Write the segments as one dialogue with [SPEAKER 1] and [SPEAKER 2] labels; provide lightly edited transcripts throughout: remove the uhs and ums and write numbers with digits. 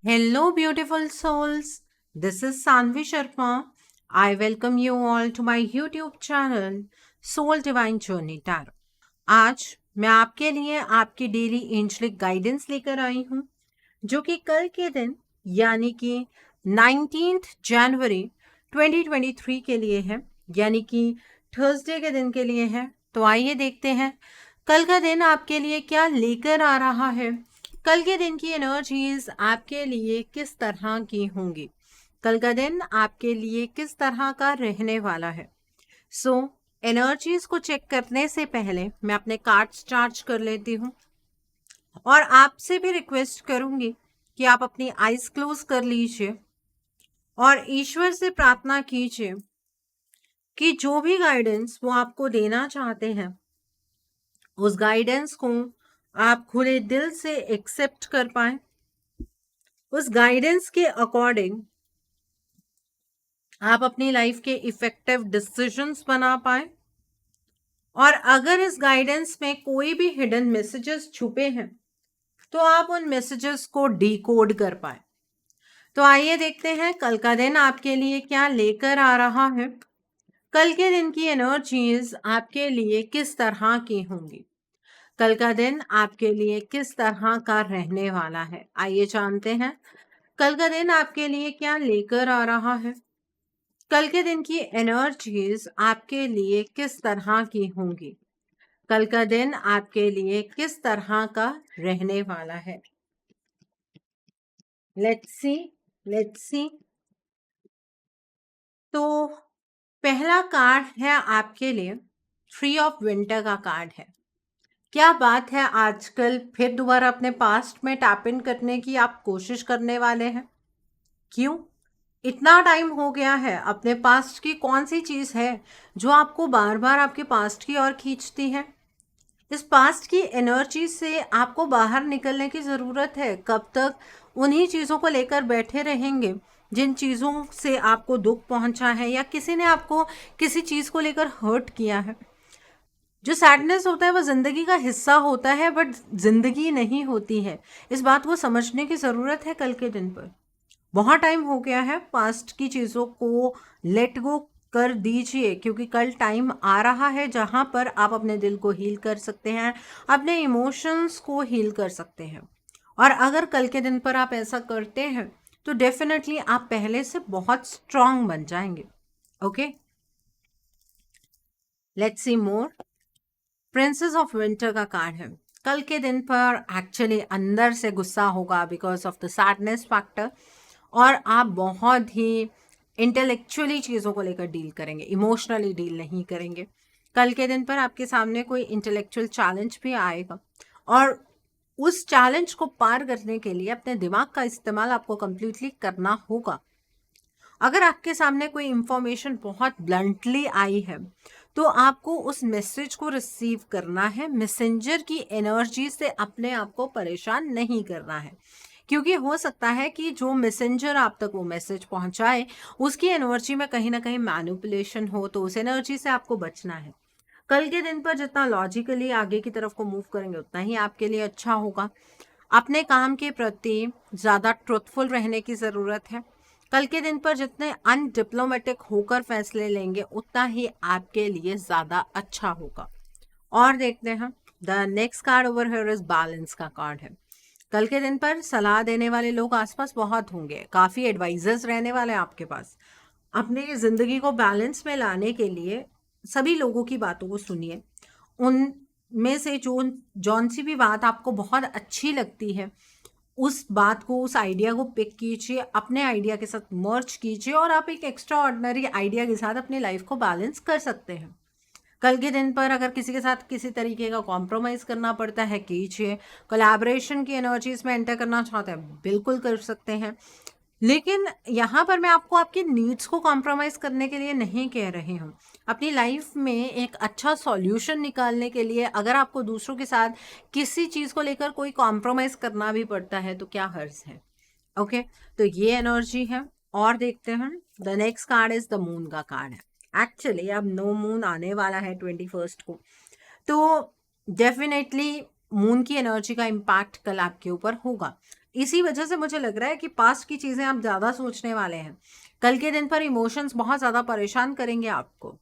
[SPEAKER 1] Hello, beautiful souls. This is Sanvi Sharma. I welcome you all to my YouTube channel, Soul Divine Journey Tarot. आज मैं आपके लिए आपकी daily angelic guidance लेकर आई हूँ, जो कि कल के दिन यानी कि 19th जनवरी 2023 के लिए है, यानी कि थर्सडे के दिन के लिए है। तो आइए देखते हैं कल का दिन आपके लिए क्या लेकर आ रहा है। कल के दिन की एनर्जीज आपके लिए किस तरह की होंगी, कल का दिन आपके लिए किस तरह का रहने वाला है। एनर्जीज को चेक करने से पहले मैं अपने कार्ड्स चार्ज कर लेती हूँ और आपसे भी रिक्वेस्ट करूंगी कि आप अपनी आईज क्लोज कर लीजिए और ईश्वर से प्रार्थना कीजिए कि जो भी गाइडेंस वो आपको देना चाहते हैं उस गाइडेंस को आप खुले दिल से एक्सेप्ट कर पाए, उस गाइडेंस के अकॉर्डिंग आप अपनी लाइफ के इफेक्टिव डिसीजंस बना पाए। और अगर इस गाइडेंस में कोई भी हिडन मैसेजेस छुपे हैं तो आप उन मैसेजेस को डिकोड कर पाए। तो आइए देखते हैं कल का दिन आपके लिए क्या लेकर आ रहा है, कल के दिन की एनर्जीज आपके लिए किस तरह की होंगी, कल का दिन आपके लिए किस तरह का रहने वाला है। आइए जानते हैं कल का दिन आपके लिए क्या लेकर आ रहा है, कल के दिन की एनर्जीज आपके लिए किस तरह की होंगी, कल का दिन आपके लिए किस तरह का रहने वाला है। Let's see. तो पहला कार्ड है आपके लिए 3 ऑफ विंटर का कार्ड है। क्या बात है, आजकल फिर दोबारा अपने पास्ट में टैप इन करने की आप कोशिश करने वाले हैं? क्यों? इतना टाइम हो गया है, अपने पास्ट की कौन सी चीज है जो आपको बार बार आपके पास्ट की ओर खींचती है? इस पास्ट की एनर्जी से आपको बाहर निकलने की ज़रूरत है। कब तक उन्हीं चीज़ों को लेकर बैठे रहेंगे जिन चीज़ों से आपको दुख पहुंचा है या किसी ने आपको किसी चीज़ को लेकर हर्ट किया है। जो सैडनेस होता है वो ज़िंदगी का हिस्सा होता है, बट ज़िंदगी नहीं होती है। इस बात को समझने की ज़रूरत है कल के दिन पर। बहुत टाइम हो गया है, पास्ट की चीज़ों को लेट गो कर दीजिए, क्योंकि कल टाइम आ रहा है जहां पर आप अपने दिल को हील कर सकते हैं, अपने इमोशंस को हील कर सकते हैं। और अगर कल के दिन पर आप ऐसा करते हैं तो डेफिनेटली आप पहले से बहुत स्ट्रांग बन जाएंगे। Okay, let's see more. Princess of winter का कार्ड है। कल के दिन पर एक्चुअली अंदर से गुस्सा होगा because of the sadness factor, और आप बहुत ही इंटेलेक्चुअली चीज़ों को लेकर डील करेंगे, इमोशनली डील नहीं करेंगे। कल के दिन पर आपके सामने कोई इंटेलेक्चुअल चैलेंज भी आएगा और उस चैलेंज को पार करने के लिए अपने दिमाग का इस्तेमाल आपको कंप्लीटली करना होगा। अगर आपके सामने कोई इंफॉर्मेशन बहुत ब्लंटली आई है तो आपको उस मैसेज को रिसीव करना है, मैसेंजर की एनर्जी से अपने आप को परेशान नहीं करना है, क्योंकि हो सकता है कि जो मैसेंजर आप तक वो मैसेज पहुंचाए उसकी एनर्जी में कहीं ना कहीं मैनिपुलेशन हो, तो उस एनर्जी से आपको बचना है। कल के दिन पर जितना लॉजिकली आगे की तरफ को मूव करेंगे उतना ही आपके लिए अच्छा होगा। अपने काम के प्रति ज़्यादा ट्रुथफुल रहने की ज़रूरत है। कल के दिन पर जितने अनडिप्लोमेटिक होकर फैसले लेंगे उतना ही आपके लिए ज़्यादा अच्छा होगा। और देखते हैं the next card over here is balance का कार्ड है। कल के दिन पर सलाह देने वाले लोग आसपास बहुत होंगे, काफ़ी एडवाइजर्स रहने वाले हैं आपके पास। अपनी ज़िंदगी को बैलेंस में लाने के लिए सभी लोगों की बातों को सुनिए। उन में से जो जौन सी भी बात आपको बहुत अच्छी लगती है उस बात को, उस आइडिया को पिक कीजिए, अपने आइडिया के साथ मर्ज कीजिए और आप एक एक्स्ट्रा ऑर्डिनरी आइडिया के साथ अपनी लाइफ को बैलेंस कर सकते हैं। कल के दिन पर अगर किसी के साथ किसी तरीके का कॉम्प्रोमाइज़ करना पड़ता है कीजिए। कोलैबोरेशन की एनर्जीज में एंटर करना चाहते हैं बिल्कुल कर सकते हैं, लेकिन यहाँ पर मैं आपको आपकी नीड्स को कॉम्प्रोमाइज़ करने के लिए नहीं कह रही हूँ। अपनी लाइफ में एक अच्छा सॉल्यूशन निकालने के लिए अगर आपको दूसरों के साथ किसी चीज़ को लेकर कोई कॉम्प्रोमाइज़ करना भी पड़ता है तो क्या हर्ज है। ओके, तो ये एनर्जी है। और देखते हैं the next card is the moon का कार्ड है। एक्चुअली अब नो मून आने वाला है 21 को, तो डेफिनेटली मून की एनर्जी का इम्पैक्ट कल आपके ऊपर होगा। इसी वजह से मुझे लग रहा है कि पास्ट की चीजें आप ज्यादा सोचने वाले हैं। कल के दिन पर इमोशंस बहुत ज्यादा परेशान करेंगे आपको।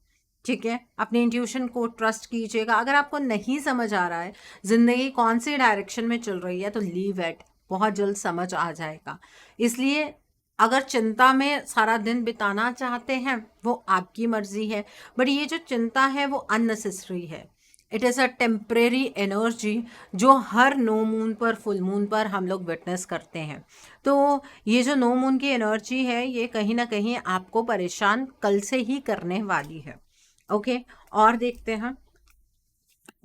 [SPEAKER 1] ठीक है, अपने इंट्यूशन को ट्रस्ट कीजिएगा। अगर आपको नहीं समझ आ रहा है जिंदगी कौन सी डायरेक्शन में चल रही है तो लीव इट, बहुत जल्द समझ आ जाएगा। इसलिए अगर चिंता में सारा दिन बिताना चाहते हैं वो आपकी मर्जी है, बट ये जो चिंता है वो अननेसेसरी है। It is a temporary energy जो हर नो मून पर, फुल मून पर हम लोग विटनेस करते हैं। तो ये जो नो मून की एनर्जी है ये कहीं ना कहीं आपको परेशान कल से ही करने वाली है। ओके, और देखते हैं।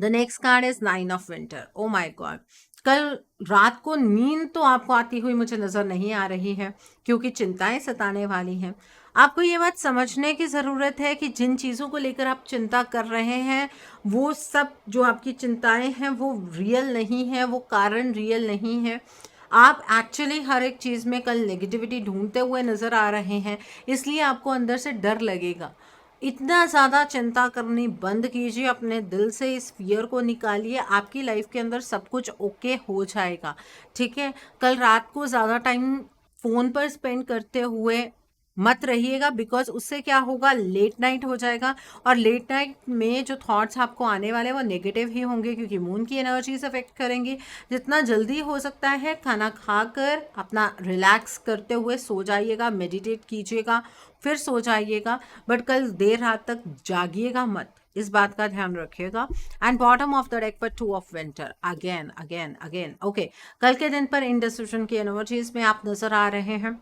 [SPEAKER 1] The next card is 9 of winter. Oh my God, कल रात को नींद तो आपको आती हुई मुझे नजर नहीं आ रही है, क्योंकि चिंताएं सताने वाली हैं। आपको ये बात समझने की ज़रूरत है कि जिन चीज़ों को लेकर आप चिंता कर रहे हैं वो सब जो आपकी चिंताएं हैं वो रियल नहीं है, वो कारण रियल नहीं है। आप एक्चुअली हर एक चीज़ में कल नेगेटिविटी ढूंढते हुए नज़र आ रहे हैं, इसलिए आपको अंदर से डर लगेगा। इतना ज़्यादा चिंता करनी बंद कीजिए, अपने दिल से इस फियर को निकालिए। आपकी लाइफ के अंदर सब कुछ ओके हो जाएगा। ठीक है, कल रात को ज़्यादा टाइम फ़ोन पर स्पेंड करते हुए मत रहिएगा, बिकॉज उससे क्या होगा, लेट नाइट हो जाएगा। और लेट नाइट में जो थॉट्स आपको आने वाले हैं वो नेगेटिव ही होंगे, क्योंकि मून की एनर्जीज अफेक्ट करेंगी। जितना जल्दी हो सकता है खाना खाकर अपना रिलैक्स करते हुए सो जाइएगा, मेडिटेट कीजिएगा, फिर सो जाइएगा। बट कल देर रात तक जागिएगा मत, इस बात का ध्यान रखिएगा। And bottom of the deck पर 2 of winter, again again again. Okay, कल के दिन पर इंडिसिजन की एनर्जीज में आप नजर आ रहे हैं।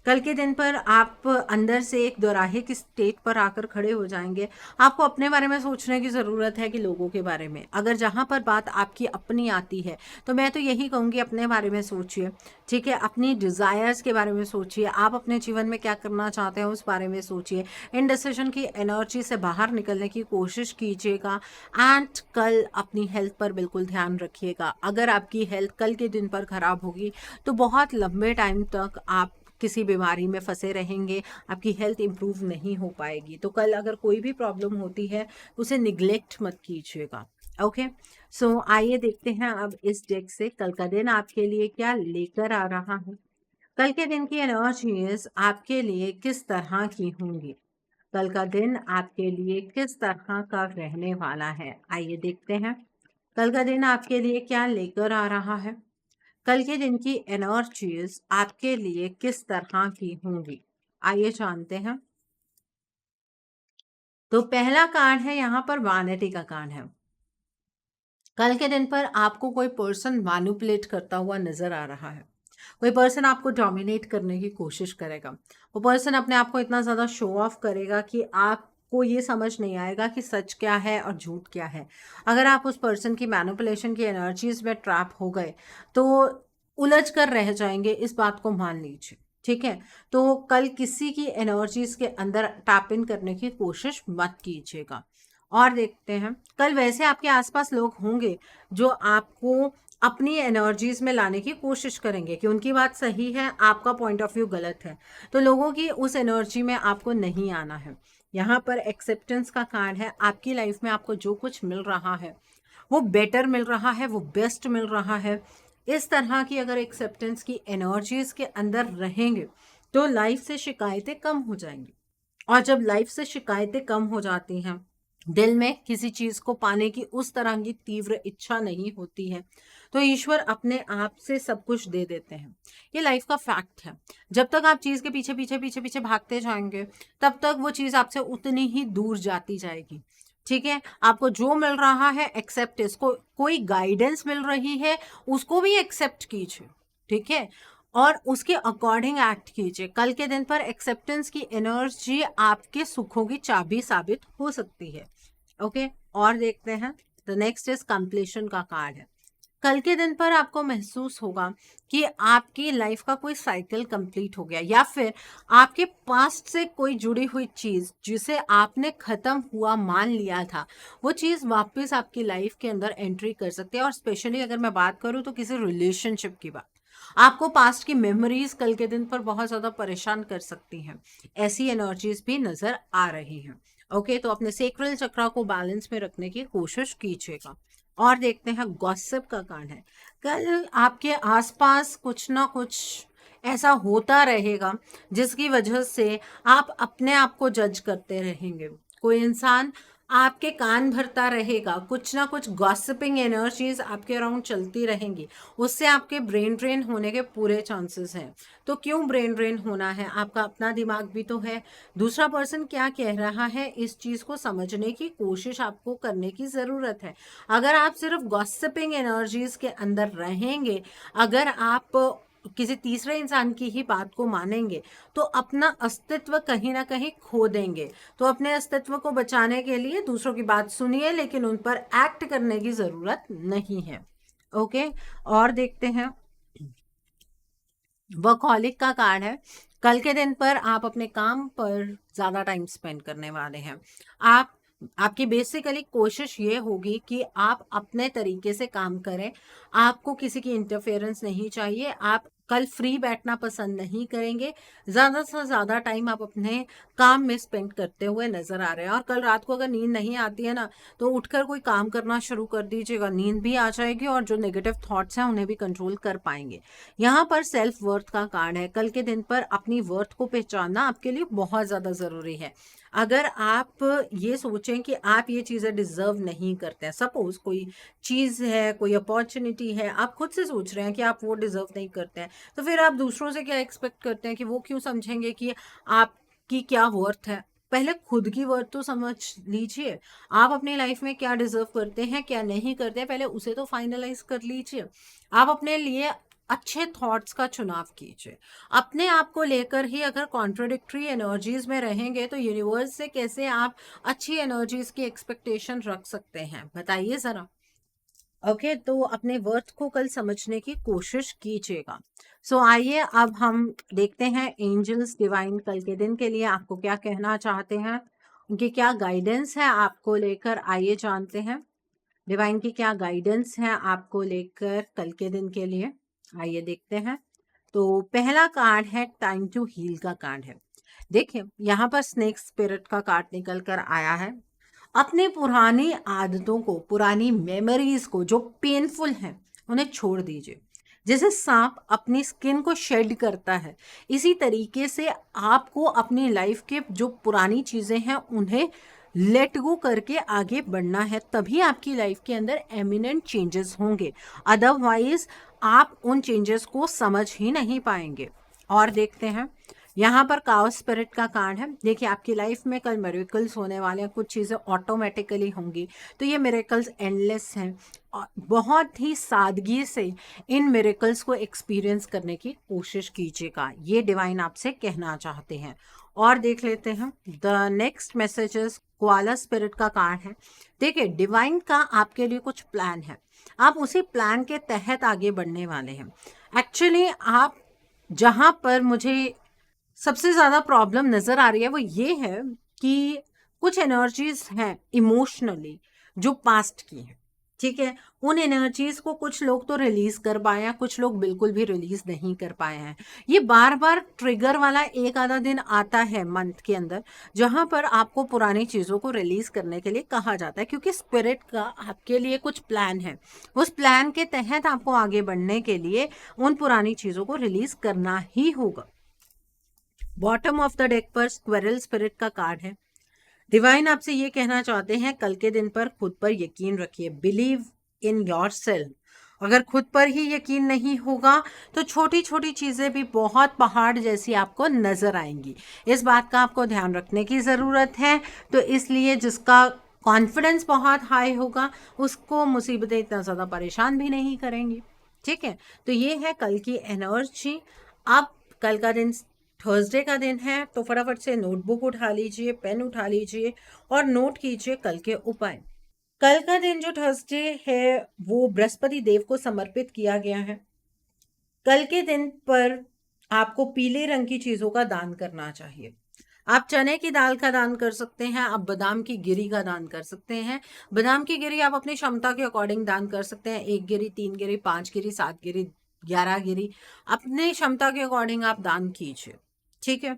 [SPEAKER 1] कल के दिन पर आप अंदर से एक दोराहे की स्टेट पर आकर खड़े हो जाएंगे। आपको अपने बारे में सोचने की ज़रूरत है कि लोगों के बारे में। अगर जहाँ पर बात आपकी अपनी आती है तो मैं तो यही कहूँगी अपने बारे में सोचिए। ठीक है, अपनी डिज़ायर्स के बारे में सोचिए, आप अपने जीवन में क्या करना चाहते हैं उस बारे में सोचिए। इनडिसिजन की एनर्जी से बाहर निकलने की कोशिश कीजिएगा। एंड कल अपनी हेल्थ पर बिल्कुल ध्यान रखिएगा। अगर आपकी हेल्थ कल के दिन पर ख़राब होगी तो बहुत लंबे टाइम तक आप किसी बीमारी में फंसे रहेंगे, आपकी हेल्थ इंप्रूव नहीं हो पाएगी। तो कल अगर कोई भी प्रॉब्लम होती है उसे निग्लेक्ट मत कीजिएगा। ओके, सो आइए देखते हैं अब इस डेक से कल का दिन आपके लिए क्या लेकर आ रहा है। कल के दिन की एनर्जीज आपके लिए किस तरह की होंगी, कल का दिन आपके लिए किस तरह का रहने वाला है, आइए देखते हैं। कल का दिन आपके लिए क्या लेकर आ रहा है, कल के दिन की एनर्जीज आपके लिए किस तरह की होंगी, आइए जानते हैं। तो पहला कार्ड है यहाँ पर वैनिटी का कार्ड है। कल के दिन पर आपको कोई पर्सन मैनिपुलेट करता हुआ नजर आ रहा है। कोई पर्सन आपको डोमिनेट करने की कोशिश करेगा। वो पर्सन अपने आप को इतना ज़्यादा शो ऑफ करेगा कि आपको ये समझ नहीं आएगा कि सच क्या है और झूठ क्या है। अगर आप उस पर्सन की मैनिपुलेशन की एनर्जीज में ट्रैप हो गए तो उलझ कर रह जाएंगे, इस बात को मान लीजिए। ठीक है, तो कल किसी की एनर्जीज के अंदर टैप इन करने की कोशिश मत कीजिएगा। और देखते हैं, कल वैसे आपके आसपास लोग होंगे जो आपको अपनी एनर्जीज में लाने की कोशिश करेंगे कि उनकी बात सही है, आपका पॉइंट ऑफ व्यू गलत है। तो लोगों की उस एनर्जी में आपको नहीं आना है। यहाँ पर एक्सेप्टेंस का कार्ड है। आपकी लाइफ में आपको जो कुछ मिल रहा है वो बेटर मिल रहा है, वो बेस्ट मिल रहा है। इस तरह की अगर एक्सेप्टेंस की एनर्जीज के अंदर रहेंगे तो लाइफ से शिकायतें कम हो जाएंगी। और जब लाइफ से शिकायतें कम हो जाती हैं, दिल में किसी चीज को पाने की उस तरह की तीव्र इच्छा नहीं होती है, तो ईश्वर अपने आप से सब कुछ दे देते हैं। ये लाइफ का फैक्ट है। जब तक आप चीज के पीछे पीछे पीछे पीछे भागते जाएंगे तब तक वो चीज आपसे उतनी ही दूर जाती जाएगी। ठीक है, आपको जो मिल रहा है एक्सेप्ट, इसको कोई गाइडेंस मिल रही है उसको भी एक्सेप्ट कीजिए। ठीक है, और उसके अकॉर्डिंग एक्ट कीजिए। कल के दिन पर एक्सेप्टेंस की एनर्जी आपके सुखों की चाबी साबित हो सकती है। ओके, और देखते हैं। द नेक्स्ट इज कंप्लीशन का कार्ड है। कल के दिन पर आपको महसूस होगा कि आपकी लाइफ का कोई साइकिल कंप्लीट हो गया, या फिर आपके पास्ट से कोई जुड़ी हुई चीज जिसे आपने खत्म हुआ मान लिया था वो चीज वापस आपकी लाइफ के अंदर एंट्री कर सकती है। और स्पेशली अगर मैं बात करूं तो किसी रिलेशनशिप की बात, आपको पास्ट की मेमोरीज कल के दिन पर बहुत ज्यादा परेशान कर सकती हैं। ऐसी एनर्जीज भी नजर आ रही हैं। ओके, तो अपने सेक्रल चक्रा को बैलेंस में रखने की कोशिश कीजिएगा। और देखते हैं गॉसिप का कार्ड है। कल आपके आसपास कुछ ना कुछ ऐसा होता रहेगा जिसकी वजह से आप अपने आप को जज करते रहेंगे। कोई इंसान आपके कान भरता रहेगा, कुछ ना कुछ गॉसिपिंग एनर्जीज आपके अराउंड चलती रहेंगी, उससे आपके ब्रेन ड्रेन होने के पूरे चांसेस हैं। तो क्यों ब्रेन ड्रेन होना है? आपका अपना दिमाग भी तो है। दूसरा पर्सन क्या कह रहा है, इस चीज़ को समझने की कोशिश आपको करने की ज़रूरत है। अगर आप सिर्फ गॉसिपिंग एनर्जीज के अंदर रहेंगे, अगर आप किसी तीसरे इंसान की ही बात को मानेंगे, तो अपना अस्तित्व कहीं ना कहीं खो देंगे। तो अपने अस्तित्व को बचाने के लिए दूसरों की बात सुनिए, लेकिन उन पर एक्ट करने की ज़रूरत नहीं है। ओके, और देखते हैं वर्कहॉलिक का कार्ड है। कल के दिन पर आप अपने काम पर ज़्यादा टाइम स्पेंड करने वाले हैं। आप आपकी बेसिकली कोशिश ये होगी कि आप अपने तरीके से काम करें। आपको किसी की इंटरफेरेंस नहीं चाहिए। आप कल फ्री बैठना पसंद नहीं करेंगे। ज़्यादा से ज़्यादा टाइम आप अपने काम में स्पेंड करते हुए नज़र आ रहे हैं। और कल रात को अगर नींद नहीं आती है ना, तो उठकर कोई काम करना शुरू कर दीजिएगा, नींद भी आ जाएगी और जो नेगेटिव थॉट्स हैं उन्हें भी कंट्रोल कर पाएंगे। यहाँ पर सेल्फ वर्थ का कार्ड है। कल के दिन पर अपनी वर्थ को पहचानना आपके लिए बहुत ज़्यादा ज़रूरी है। अगर आप ये सोचें कि आप ये चीज़ें डिजर्व नहीं करते हैं, सपोज कोई चीज़ है, कोई अपॉर्चुनिटी है, आप खुद से सोच रहे हैं कि आप वो डिजर्व नहीं करते हैं, तो फिर आप दूसरों से क्या एक्सपेक्ट करते हैं कि वो क्यों समझेंगे कि आपकी क्या वर्थ है? पहले खुद की वर्थ तो समझ लीजिए। आप अपनी लाइफ में क्या डिजर्व करते हैं, क्या नहीं करते हैं, पहले उसे तो फाइनलाइज कर लीजिए। आप अपने लिए अच्छे थॉट्स का चुनाव कीजिए। अपने आप को लेकर ही अगर कॉन्ट्रोडिक्टरी एनर्जीज में रहेंगे, तो यूनिवर्स से कैसे आप अच्छी एनर्जीज की एक्सपेक्टेशन रख सकते हैं, बताइए ज़रा। ओके, तो अपने वर्थ को कल समझने की कोशिश कीजिएगा। सो आइए अब हम देखते हैं एंजल्स डिवाइन कल के दिन के लिए आपको क्या कहना चाहते हैं, उनकी क्या गाइडेंस है आपको लेकर, आइए जानते हैं डिवाइन की क्या गाइडेंस है आपको लेकर कल के दिन के लिए। आइए देखते हैं। तो पहला कार्ड है टाइम टू हील का कार्ड है। देखिए यहाँ पर स्नेक स्पिरिट का कार्ड निकल कर आया है। अपने पुरानी आदतों को, पुरानी मेमोरीज को जो पेनफुल हैं, उन्हें छोड़ दीजिए। जैसे सांप अपनी स्किन को शेड करता है, इसी तरीके से आपको अपनी लाइफ के जो पुरानी चीज़ें हैं उन्हें लेट गो करके आगे बढ़ना है। तभी आपकी लाइफ के अंदर एमिनेंट चेंजेस होंगे। अदरवाइज आप उन चेंजेस को समझ ही नहीं पाएंगे। और देखते हैं यहाँ पर काओस स्पिरिट का कार्ड है। देखिए आपकी लाइफ में कल मिरेकल्स होने वाले हैं, कुछ चीज़ें ऑटोमेटिकली होंगी। तो ये मिरेकल्स एंडलेस हैं और बहुत ही सादगी से इन मिरेकल्स को एक्सपीरियंस करने की कोशिश कीजिएगा, ये डिवाइन आपसे कहना चाहते हैं। और देख लेते हैं the next messages. Koala spirit का कार्ड है। देखिए डिवाइन का आपके लिए कुछ प्लान है, आप उसी प्लान के तहत आगे बढ़ने वाले हैं। एक्चुअली आप जहाँ पर मुझे सबसे ज़्यादा प्रॉब्लम नज़र आ रही है वो ये है कि कुछ एनर्जीज हैं इमोशनली जो पास्ट की हैं, ठीक है। उन एनर्जीज को कुछ लोग तो रिलीज कर पाए हैं, कुछ लोग बिल्कुल भी रिलीज नहीं कर पाए हैं। ये बार बार ट्रिगर वाला एक आधा दिन आता है मंथ के अंदर, जहां पर आपको पुरानी चीज़ों को रिलीज करने के लिए कहा जाता है, क्योंकि स्पिरिट का आपके लिए कुछ प्लान है। उस प्लान के तहत आपको आगे बढ़ने के लिए उन पुरानी चीज़ों को रिलीज करना ही होगा। बॉटम ऑफ द डेक पर स्क्वेरल स्पिरिट का कार्ड है। डिवाइन आपसे ये कहना चाहते हैं कल के दिन पर खुद पर यकीन रखिए, बिलीव इन योर सेल्फ। अगर खुद पर ही यकीन नहीं होगा तो छोटी छोटी चीज़ें भी बहुत पहाड़ जैसी आपको नज़र आएंगी। इस बात का आपको ध्यान रखने की ज़रूरत है। तो इसलिए जिसका कॉन्फिडेंस बहुत हाई होगा उसको मुसीबतें इतना ज़्यादा परेशान भी नहीं करेंगी, ठीक है। तो ये है कल की एनर्जी। अब कल का दिन थर्सडे का दिन है, तो फटाफट से नोटबुक उठा लीजिए, पेन उठा लीजिए और नोट कीजिए कल के उपाय। कल का दिन जो थर्सडे है वो बृहस्पति देव को समर्पित किया गया है। कल के दिन पर आपको पीले रंग की चीजों का दान करना चाहिए। आप चने की दाल का दान कर सकते हैं, आप बादाम की गिरी का दान कर सकते हैं। बादाम की गिरी आप अपनी क्षमता के अकॉर्डिंग दान कर सकते हैं, 1 गिरी, 3 गिरी, 5 गिरी, 7 गिरी, 11 गिरी, अपने क्षमता के अकॉर्डिंग आप दान कीजिए, ठीक है।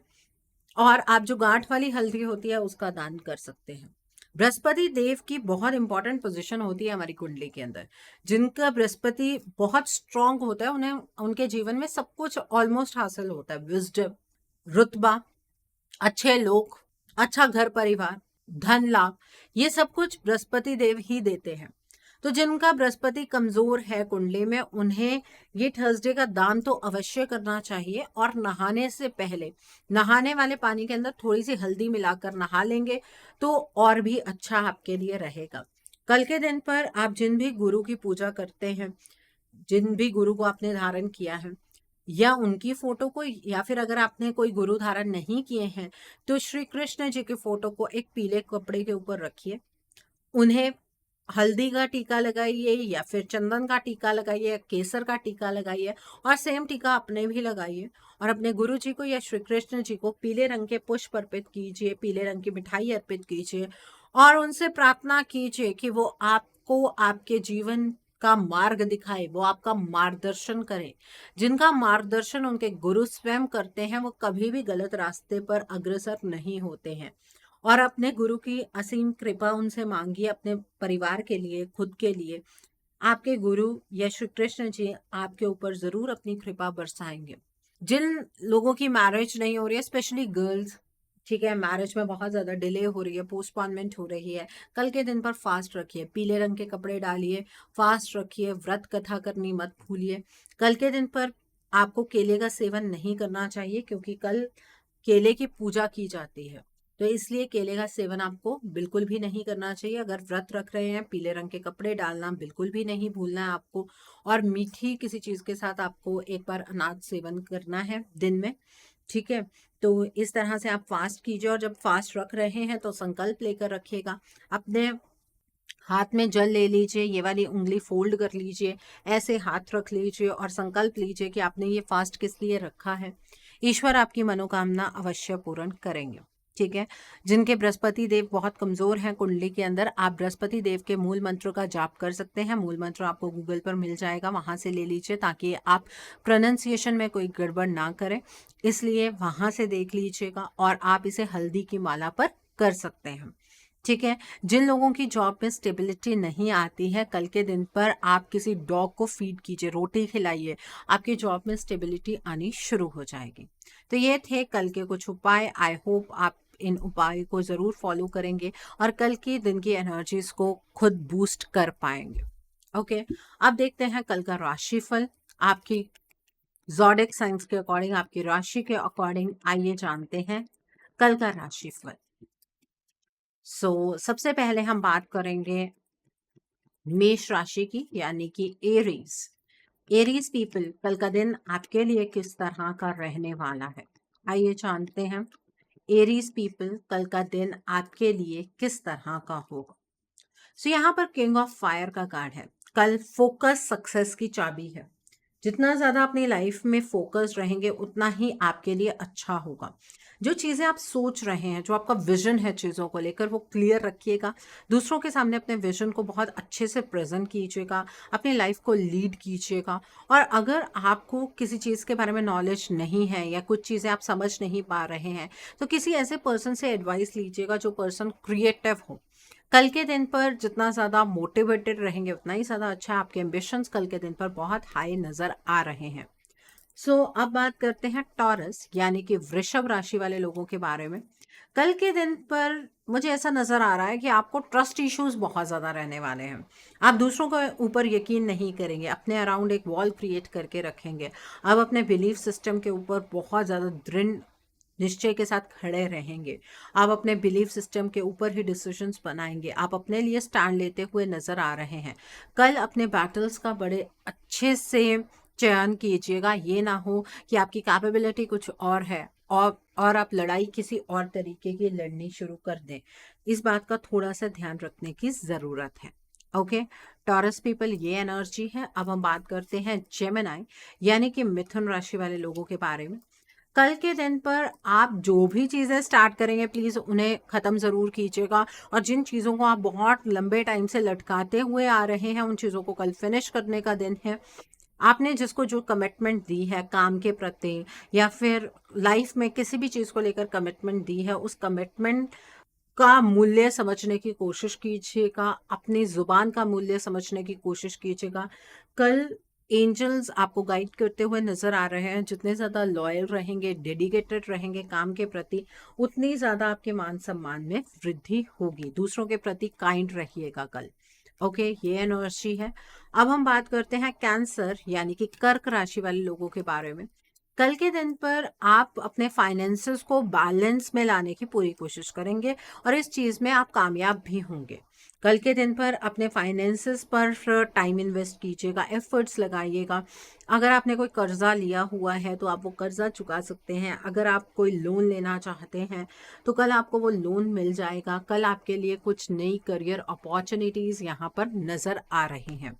[SPEAKER 1] और आप जो गांठ वाली हल्दी होती है उसका दान कर सकते हैं। बृहस्पति देव की बहुत इंपॉर्टेंट पोजीशन होती है हमारी कुंडली के अंदर। जिनका बृहस्पति बहुत स्ट्रांग होता है उन्हें उनके जीवन में सब कुछ ऑलमोस्ट हासिल होता है। विजडम, रुतबा, अच्छे लोग, अच्छा घर परिवार, धन लाभ, ये सब कुछ बृहस्पति देव ही देते हैं। तो जिनका बृहस्पति कमजोर है कुंडली में, उन्हें ये थर्सडे का दान तो अवश्य करना चाहिए। और नहाने से पहले नहाने वाले पानी के अंदर थोड़ी सी हल्दी मिलाकर नहा लेंगे तो और भी अच्छा आपके लिए रहेगा। कल के दिन पर आप जिन भी गुरु की पूजा करते हैं, जिन भी गुरु को आपने धारण किया है, या उनकी फोटो को, या फिर अगर आपने कोई गुरु धारण नहीं किए हैं तो श्री कृष्ण जी की फोटो को एक पीले कपड़े के ऊपर रखिए, उन्हें हल्दी का टीका लगाइए या फिर चंदन का टीका लगाइए या केसर का टीका लगाइए, और सेम टीका अपने भी लगाइए। और अपने गुरु जी को या श्री कृष्ण जी को पीले रंग के पुष्प अर्पित कीजिए, पीले रंग की मिठाई अर्पित कीजिए, और उनसे प्रार्थना कीजिए कि वो आपको आपके जीवन का मार्ग दिखाए, वो आपका मार्गदर्शन करे। जिनका मार्गदर्शन उनके गुरु स्वयं करते हैं, वो कभी भी गलत रास्ते पर अग्रसर नहीं होते हैं। और अपने गुरु की असीम कृपा उनसे मांगिए अपने परिवार के लिए, खुद के लिए। आपके गुरु या श्री कृष्ण जी आपके ऊपर जरूर अपनी कृपा बरसाएंगे। जिन लोगों की मैरिज नहीं हो रही है, स्पेशली गर्ल्स, ठीक है, मैरिज में बहुत ज्यादा डिले हो रही है, पोस्टपोनमेंट हो रही है, कल के दिन पर फास्ट रखिए, पीले रंग के कपड़े डालिए, फास्ट रखिए, व्रत कथा करनी मत भूलिए। कल के दिन पर आपको केले का सेवन नहीं करना चाहिए, क्योंकि कल केले की पूजा की जाती है, तो इसलिए केले का सेवन आपको बिल्कुल भी नहीं करना चाहिए। अगर व्रत रख रहे हैं, पीले रंग के कपड़े डालना बिल्कुल भी नहीं भूलना है आपको। और मीठी किसी चीज के साथ आपको एक बार अनाज सेवन करना है दिन में, ठीक है। तो इस तरह से आप फास्ट कीजिए, और जब फास्ट रख रहे हैं तो संकल्प लेकर रखिएगा। अपने हाथ में जल ले लीजिए, ये वाली उंगली फोल्ड कर लीजिए, ऐसे हाथ रख लीजिए और संकल्प लीजिए कि आपने ये फास्ट किस लिए रखा है। ईश्वर आपकी मनोकामना अवश्य पूर्ण करेंगे, ठीक है। जिनके बृहस्पति देव बहुत कमजोर हैं कुंडली के अंदर, आप बृहस्पति देव के मूल मंत्र का जाप कर सकते हैं। मूल मंत्र आपको गूगल पर मिल जाएगा, वहां से ले लीजिए, ताकि आप प्रोनाउंसिएशन में कोई गड़बड़ ना करें, इसलिए वहां से देख लीजिएगा। और आप इसे हल्दी की माला पर कर सकते हैं, ठीक है। जिन लोगों की जॉब में स्टेबिलिटी नहीं आती है, कल के दिन पर आप किसी डॉग को फीड कीजिए, रोटी खिलाइए, आपकी जॉब में स्टेबिलिटी आनी शुरू हो जाएगी। तो ये थे कल के कुछ उपाय। आई होप आप इन उपाय को जरूर फॉलो करेंगे और कल के दिन की एनर्जीज को खुद बूस्ट कर पाएंगे। ओके, अब देखते हैं कल का राशिफल। आपकी ज़ोडिएक साइंस के अकॉर्डिंग, आपकी राशि के अकॉर्डिंग आइए जानते हैं कल का राशिफल। सबसे पहले हम बात करेंगे मेष राशि की, यानी कि एरीज। एरीज पीपल, कल का दिन आपके लिए किस तरह का रहने वाला है, आइए जानते हैं। एरीज पीपल, कल का दिन आपके लिए किस तरह का होगा। यहाँ पर किंग ऑफ फायर का कार्ड है। कल फोकस सक्सेस की चाबी है। जितना ज्यादा अपनी लाइफ में फोकस रहेंगे, उतना ही आपके लिए अच्छा होगा। जो चीजें आप सोच रहे हैं, जो आपका विजन है चीजों को लेकर, वो क्लियर रखिएगा। दूसरों के सामने अपने विजन को बहुत अच्छे से प्रेजेंट कीजिएगा, अपनी लाइफ को लीड कीजिएगा। और अगर आपको किसी चीज के बारे में नॉलेज नहीं है या कुछ चीजें आप समझ नहीं पा रहे हैं, तो किसी ऐसे पर्सन से एडवाइस लीजिएगा जो पर्सन क्रिएटिव हो। कल के दिन पर जितना ज़्यादा मोटिवेटेड रहेंगे, उतना ही ज़्यादा अच्छा। आपके एम्बिशंस कल के दिन पर बहुत हाई नज़र आ रहे हैं। अब बात करते हैं टॉरस, यानी कि वृषभ राशि वाले लोगों के बारे में। कल के दिन पर मुझे ऐसा नज़र आ रहा है कि आपको ट्रस्ट इश्यूज बहुत ज़्यादा रहने वाले हैं। आप दूसरों के ऊपर यकीन नहीं करेंगे, अपने अराउंड एक वॉल क्रिएट करके रखेंगे। आप अपने बिलीफ सिस्टम के ऊपर बहुत ज़्यादा दृढ़ निश्चय के साथ खड़े रहेंगे। आप अपने बिलीफ सिस्टम के ऊपर ही डिसीजंस बनाएंगे। आप अपने लिए स्टैंड लेते हुए नजर आ रहे हैं। कल अपने बैटल्स का बड़े अच्छे से चयन कीजिएगा। ये ना हो कि आपकी कैपेबिलिटी कुछ और है और आप लड़ाई किसी और तरीके की लड़नी शुरू कर दें। इस बात का थोड़ा सा ध्यान रखने की ज़रूरत है। ओके, टॉरस पीपल, ये एनर्जी है। अब हम बात करते हैं जेमिनी, यानी कि मिथुन राशि वाले लोगों के बारे में। कल के दिन पर आप जो भी चीज़ें स्टार्ट करेंगे, प्लीज़ उन्हें ख़त्म ज़रूर कीजिएगा। और जिन चीज़ों को आप बहुत लंबे टाइम से लटकाते हुए आ रहे हैं, उन चीज़ों को कल फिनिश करने का दिन है। आपने जिसको जो कमिटमेंट दी है काम के प्रति, या फिर लाइफ में किसी भी चीज़ को लेकर कमिटमेंट दी है, उस कमिटमेंट का मूल्य समझने की कोशिश कीजिएगा, अपनी ज़ुबान का मूल्य समझने की कोशिश कीजिएगा। कल एंजल्स आपको गाइड करते हुए नज़र आ रहे हैं, जितने ज़्यादा लॉयल रहेंगे, डेडिकेटेड रहेंगे काम के प्रति, उतनी ज़्यादा आपके मान-सम्मान में वृद्धि होगी। दूसरों के प्रति काइंड रहिएगा कल। ओके, ये एनर्जी है। अब हम बात करते हैं कैंसर यानी कि कर्क राशि वाले लोगों के बारे में। कल के दिन पर आप अपने फाइनेंसेस को बैलेंस में लाने की पूरी कोशिश करेंगे और इस चीज़ में आप कामयाब भी होंगे। कल के दिन पर अपने फाइनेंसेस पर टाइम इन्वेस्ट कीजिएगा, एफर्ट्स लगाइएगा। अगर आपने कोई कर्जा लिया हुआ है तो आप वो कर्जा चुका सकते हैं। अगर आप कोई लोन लेना चाहते हैं तो कल आपको वो लोन मिल जाएगा। कल आपके लिए कुछ नई करियर अपॉर्चुनिटीज़ यहाँ पर नज़र आ रही हैं।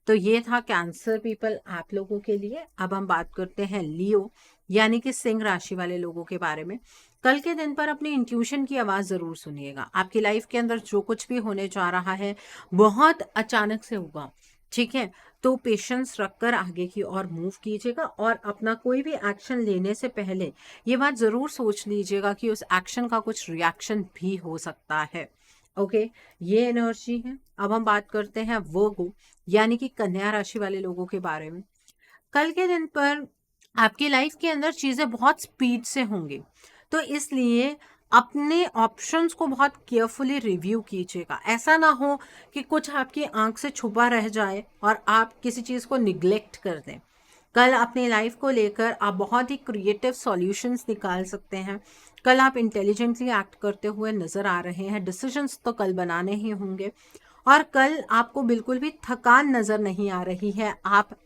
[SPEAKER 1] तो ये था कैंसर पीपल आप लोगों के लिए। अब हम बात करते हैं लियो यानी कि सिंह राशि वाले लोगों के बारे में। कल के दिन पर अपनी इंट्यूशन की आवाज़ ज़रूर सुनिएगा। आपकी लाइफ के अंदर जो कुछ भी होने जा रहा है बहुत अचानक से होगा, ठीक है? तो पेशेंस रखकर आगे की ओर मूव कीजिएगा और अपना कोई भी एक्शन लेने से पहले ये बात ज़रूर सोच लीजिएगा कि उस एक्शन का कुछ रिएक्शन भी हो सकता है। ओके, ये एनर्जी है। अब हम बात करते हैं वर्गो यानी कि कन्या राशि वाले लोगों के बारे में। कल के दिन पर आपकी लाइफ के अंदर चीज़ें बहुत स्पीड से होंगी, तो इसलिए अपने ऑप्शंस को बहुत केयरफुली रिव्यू कीजिएगा। ऐसा ना हो कि कुछ आपकी आंख से छुपा रह जाए और आप किसी चीज़ को निग्लेक्ट कर दें। कल अपनी लाइफ को लेकर आप बहुत ही क्रिएटिव सॉल्यूशंस निकाल सकते हैं। कल आप इंटेलिजेंटली एक्ट करते हुए नज़र आ रहे हैं। डिसीजंस तो कल बनाने ही होंगे और कल आपको बिल्कुल भी थकान नज़र नहीं आ रही है। आप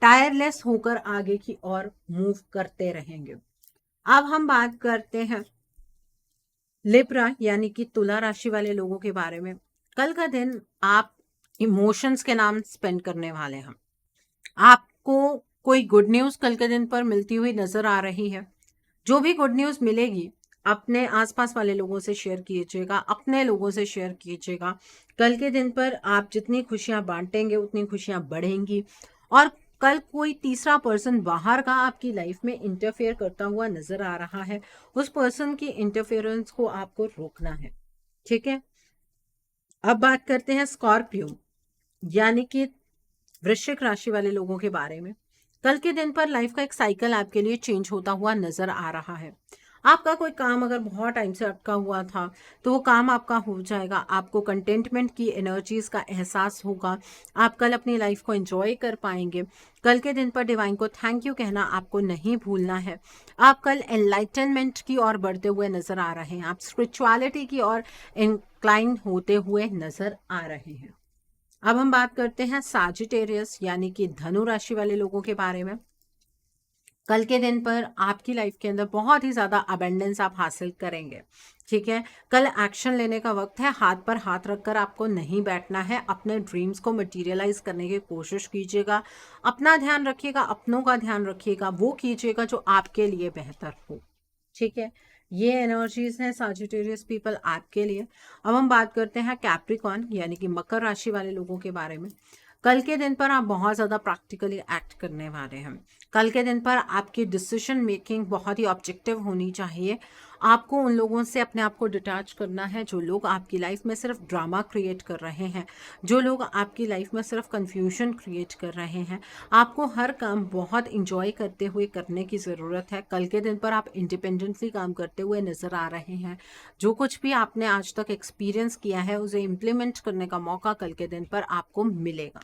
[SPEAKER 1] टायरलेस होकर आगे की ओर मूव करते रहेंगे। अब हम बात करते हैं लिब्रा यानी कि तुला राशि वाले लोगों के बारे में। कल का दिन आप इमोशंस के नाम स्पेंड करने वाले हैं। आपको कोई गुड न्यूज़ कल के दिन पर मिलती हुई नज़र आ रही है। जो भी गुड न्यूज़ मिलेगी अपने आसपास वाले लोगों से शेयर कीजिएगा, अपने लोगों से शेयर कीजिएगा। कल के दिन पर आप जितनी खुशियाँ बांटेंगे उतनी खुशियाँ बढ़ेंगी और कल कोई तीसरा पर्सन बाहर का आपकी लाइफ में इंटरफेयर करता हुआ नज़र आ रहा है। उस पर्सन की इंटरफेरेंस को आपको रोकना है, ठीक है? अब बात करते हैं स्कॉर्पियो यानी कि वृश्चिक राशि वाले लोगों के बारे में। कल के दिन पर लाइफ का एक साइकिल आपके लिए चेंज होता हुआ नजर आ रहा है। आपका कोई काम अगर बहुत टाइम से अटका हुआ था तो वो काम आपका हो जाएगा। आपको कंटेंटमेंट की एनर्जीज का एहसास होगा। आप कल अपनी लाइफ को एंजॉय कर पाएंगे। कल के दिन पर डिवाइन को थैंक यू कहना आपको नहीं भूलना है। आप कल एनलाइटनमेंट की ओर बढ़ते हुए नजर आ रहे हैं। आप स्पिरिचुअलिटी की ओर इंक्लाइन होते हुए नजर आ रहे हैं। अब हम बात करते हैं साजिटेरियस यानी कि धनु राशि वाले लोगों के बारे में। कल के दिन पर आपकी लाइफ के अंदर बहुत ही ज़्यादा अबेंडेंस आप हासिल करेंगे, ठीक है? कल एक्शन लेने का वक्त है। हाथ पर हाथ रखकर आपको नहीं बैठना है। अपने ड्रीम्स को मटेरियलाइज करने की कोशिश कीजिएगा। अपना ध्यान रखिएगा, अपनों का ध्यान रखिएगा, वो कीजिएगा जो आपके लिए बेहतर हो, ठीक है? ये एनर्जीज हैं साजिटेरियस पीपल आपके लिए। अब हम बात करते हैं कैप्रिकॉन यानी कि मकर राशि वाले लोगों के बारे में। कल के दिन पर आप बहुत ज़्यादा प्रैक्टिकली एक्ट करने वाले हैं। कल के दिन पर आपकी डिसीजन मेकिंग बहुत ही ऑब्जेक्टिव होनी चाहिए। आपको उन लोगों से अपने आप को डिटैच करना है जो लोग आपकी लाइफ में सिर्फ ड्रामा क्रिएट कर रहे हैं, जो लोग आपकी लाइफ में सिर्फ कंफ्यूजन क्रिएट कर रहे हैं। आपको हर काम बहुत इंजॉय करते हुए करने की ज़रूरत है। कल के दिन पर आप इंडिपेंडेंटली काम करते हुए नज़र आ रहे हैं। जो कुछ भी आपने आज तक एक्सपीरियंस किया है उसे इम्प्लीमेंट करने का मौका कल के दिन पर आपको मिलेगा,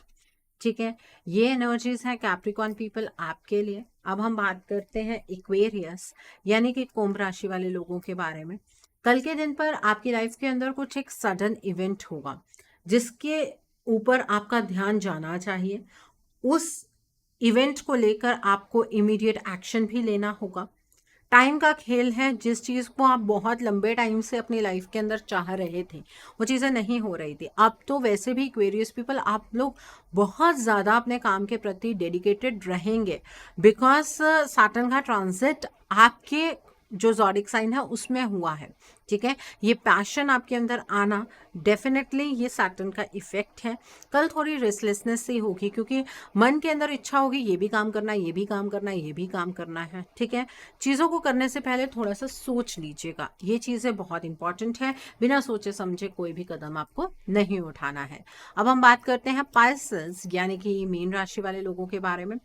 [SPEAKER 1] ठीक है? ये एनर्जीज है कैप्रिकॉन पीपल आपके लिए। अब हम बात करते हैं इक्वेरियस यानी कि कुंभ राशि वाले लोगों के बारे में। कल के दिन पर आपकी लाइफ के अंदर कुछ एक सडन इवेंट होगा जिसके ऊपर आपका ध्यान जाना चाहिए। उस इवेंट को लेकर आपको इमीडिएट एक्शन भी लेना होगा। टाइम का खेल है। जिस चीज़ को आप बहुत लंबे टाइम से अपनी लाइफ के अंदर चाह रहे थे वो चीज़ें नहीं हो रही थी। अब तो वैसे भी एक्वेरियस पीपल आप लोग बहुत ज़्यादा अपने काम के प्रति डेडिकेटेड रहेंगे बिकॉज सैटर्न का ट्रांजिट आपके जो ज़ोडिक साइन है उसमें हुआ है, ठीक है। ये पैशन आपके अंदर आना डेफिनेटली ये सैटर्न का इफेक्ट है। कल थोड़ी रेस्टलेसनेस सी होगी क्योंकि मन के अंदर इच्छा होगी ये भी काम करना है, ये भी काम करना है, ये भी काम करना है, ठीक है। चीज़ों को करने से पहले थोड़ा सा सोच लीजिएगा, ये चीज़ें बहुत इंपॉर्टेंट है। बिना सोचे समझे कोई भी कदम आपको नहीं उठाना है। अब हम बात करते हैं पाइसेस यानी कि मीन राशि वाले लोगों के बारे में।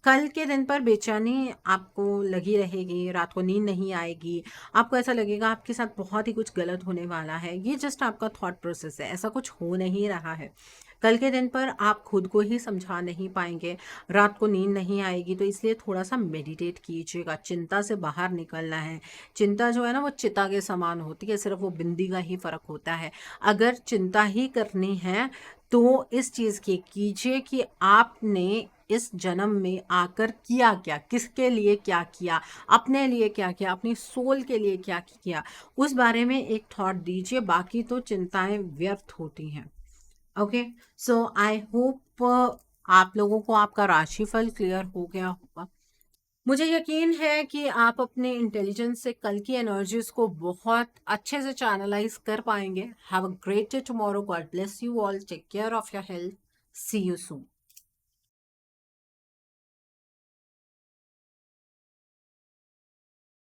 [SPEAKER 1] कल के दिन पर बेचैनी आपको लगी रहेगी, रात को नींद नहीं आएगी, आपको ऐसा लगेगा आपके साथ बहुत ही कुछ गलत होने वाला है। ये जस्ट आपका थॉट प्रोसेस है, ऐसा कुछ हो नहीं रहा है। कल के दिन पर आप खुद को ही समझा नहीं पाएंगे, रात को नींद नहीं आएगी, तो इसलिए थोड़ा सा मेडिटेट कीजिएगा। चिंता से बाहर निकलना है। चिंता जो है ना वो चिता के समान होती है, सिर्फ वो बिंदी का ही फर्क होता है। अगर चिंता ही करनी है तो इस चीज़ की कीजिए कि आपने इस जन्म में आकर किया क्या, किसके लिए क्या किया, अपने लिए क्या किया, अपनी सोल के लिए क्या किया, उस बारे में एक थॉट दीजिए। बाकी तो चिंताएं व्यर्थ होती हैं। ओके, सो आई होप आप लोगों को आपका राशिफल क्लियर हो गया होगा। मुझे यकीन है कि आप अपने इंटेलिजेंस से कल की एनर्जीज को बहुत अच्छे से चैनलाइज कर पाएंगे। Have a great day tomorrow. God bless you all. Take care of your health. See you soon.